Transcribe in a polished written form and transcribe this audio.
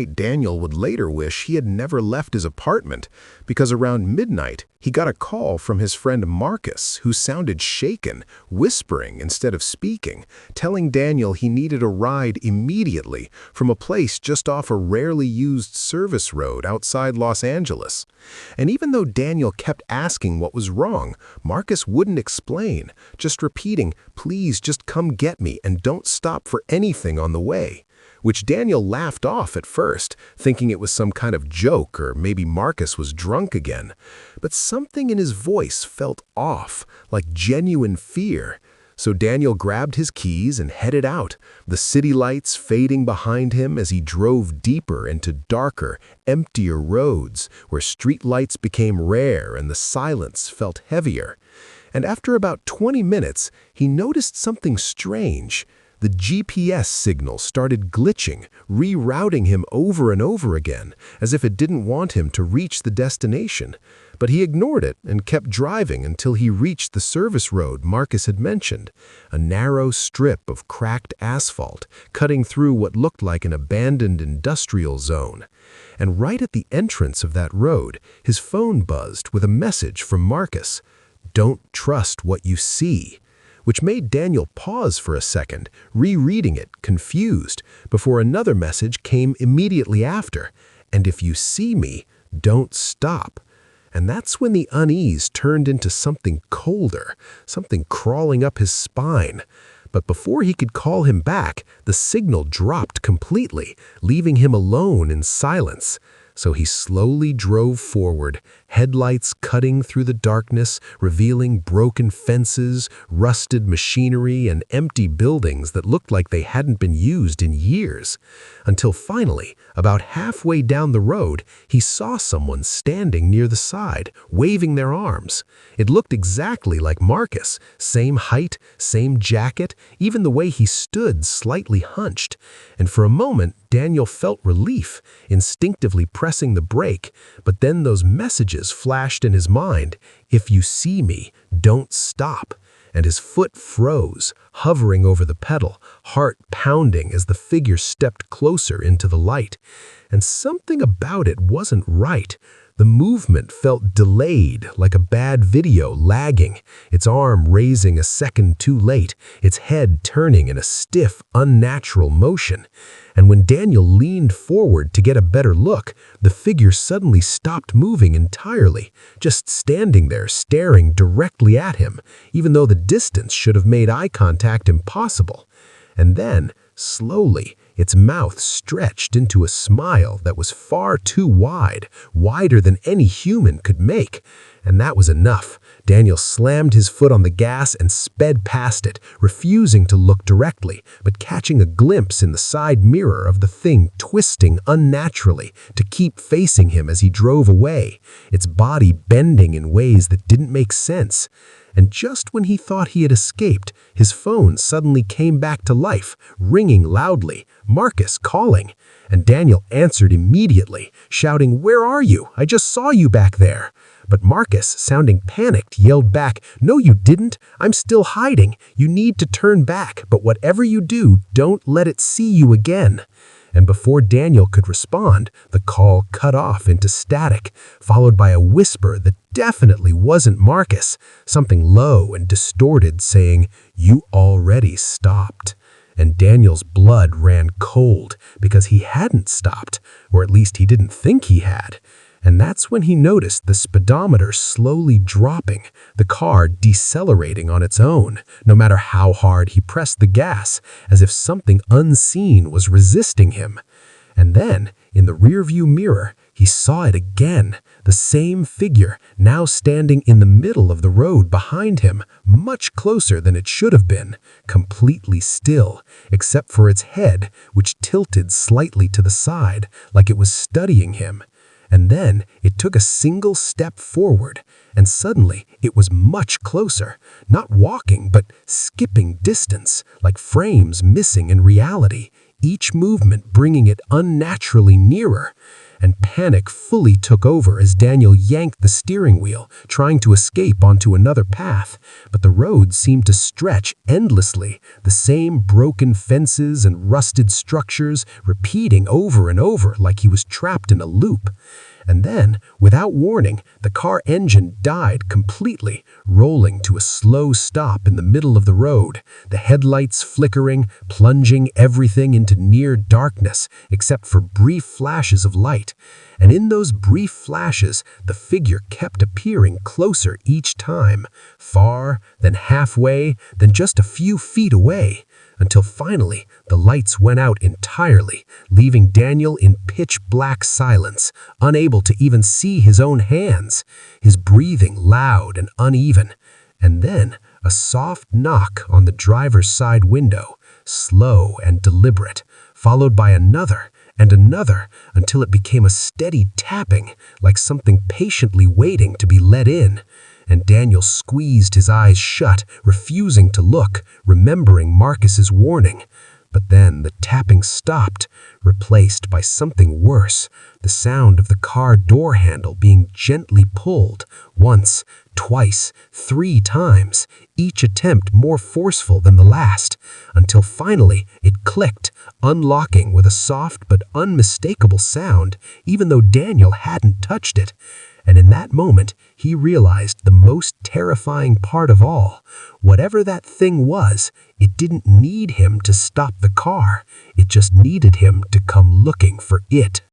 Daniel would later wish he had never left his apartment because around midnight he got a call from his friend Marcus, who sounded shaken, whispering instead of speaking, telling Daniel he needed a ride immediately from a place just off a rarely used service road outside Los Angeles. And even though Daniel kept asking what was wrong, Marcus wouldn't explain, just repeating, "Please just come get me and don't stop for anything on the way," which Daniel laughed off at first, thinking it was some kind of joke or maybe Marcus was drunk again. But something in his voice felt off, like genuine fear. So Daniel grabbed his keys and headed out, the city lights fading behind him as he drove deeper into darker, emptier roads where street lights became rare and the silence felt heavier. And after about 20 minutes, he noticed something strange. The GPS signal started glitching, rerouting him over and over again, as if it didn't want him to reach the destination. But he ignored it and kept driving until he reached the service road Marcus had mentioned, a narrow strip of cracked asphalt cutting through what looked like an abandoned industrial zone. And right at the entrance of that road, his phone buzzed with a message from Marcus. "Don't trust what you see," which made Daniel pause for a second, rereading it, confused, before another message came immediately after. "And if you see me, don't stop." And that's when the unease turned into something colder, something crawling up his spine. But before he could call him back, the signal dropped completely, leaving him alone in silence. So he slowly drove forward, headlights cutting through the darkness, revealing broken fences, rusted machinery, and empty buildings that looked like they hadn't been used in years. Until finally, about halfway down the road, he saw someone standing near the side, waving their arms. It looked exactly like Marcus, same height, same jacket, even the way he stood slightly hunched. And for a moment, Daniel felt relief, instinctively pressing the brake, but then those messages flashed in his mind. "If you see me, don't stop." And his foot froze, hovering over the pedal, heart pounding as the figure stepped closer into the light. And something about it wasn't right. The movement felt delayed, like a bad video lagging, its arm raising a second too late, its head turning in a stiff, unnatural motion. And when Daniel leaned forward to get a better look, the figure suddenly stopped moving entirely, just standing there staring directly at him, even though the distance should have made eye contact impossible. And then, slowly, its mouth stretched into a smile that was far too wide, wider than any human could make. And that was enough. Daniel slammed his foot on the gas and sped past it, refusing to look directly, but catching a glimpse in the side mirror of the thing twisting unnaturally to keep facing him as he drove away, its body bending in ways that didn't make sense. And just when he thought he had escaped, his phone suddenly came back to life, ringing loudly, Marcus calling. And Daniel answered immediately, shouting, "Where are you? I just saw you back there." But Marcus, sounding panicked, yelled back, "No, you didn't. I'm still hiding. You need to turn back, but whatever you do, don't let it see you again." And before Daniel could respond, the call cut off into static, followed by a whisper that definitely wasn't Marcus, something low and distorted saying, "You already stopped." And Daniel's blood ran cold because he hadn't stopped, or at least he didn't think he had. And that's when he noticed the speedometer slowly dropping, the car decelerating on its own, no matter how hard he pressed the gas, as if something unseen was resisting him. And then, in the rearview mirror, he saw it again, the same figure, now standing in the middle of the road behind him, much closer than it should have been, completely still, except for its head, which tilted slightly to the side, like it was studying him. And then it took a single step forward, and suddenly it was much closer, not walking but skipping distance, like frames missing in reality, each movement bringing it unnaturally nearer. And panic fully took over as Daniel yanked the steering wheel, trying to escape onto another path. But the road seemed to stretch endlessly, the same broken fences and rusted structures repeating over and over like he was trapped in a loop. And then, without warning, the car engine died completely, rolling to a slow stop in the middle of the road, the headlights flickering, plunging everything into near darkness except for brief flashes of light. And in those brief flashes, the figure kept appearing closer each time, far, then halfway, then just a few feet away, until finally the lights went out entirely, leaving Daniel in pitch-black silence, unable to even see his own hands, his breathing loud and uneven. And then a soft knock on the driver's side window, slow and deliberate, followed by another and another until it became a steady tapping, like something patiently waiting to be let in. And Daniel squeezed his eyes shut, refusing to look, remembering Marcus's warning. But then the tapping stopped, replaced by something worse, the sound of the car door handle being gently pulled, once, twice, 3 times, each attempt more forceful than the last, until finally it clicked, unlocking with a soft but unmistakable sound, even though Daniel hadn't touched it. And in that moment, he realized the most terrifying part of all. Whatever that thing was, it didn't need him to stop the car. It just needed him to come looking for it.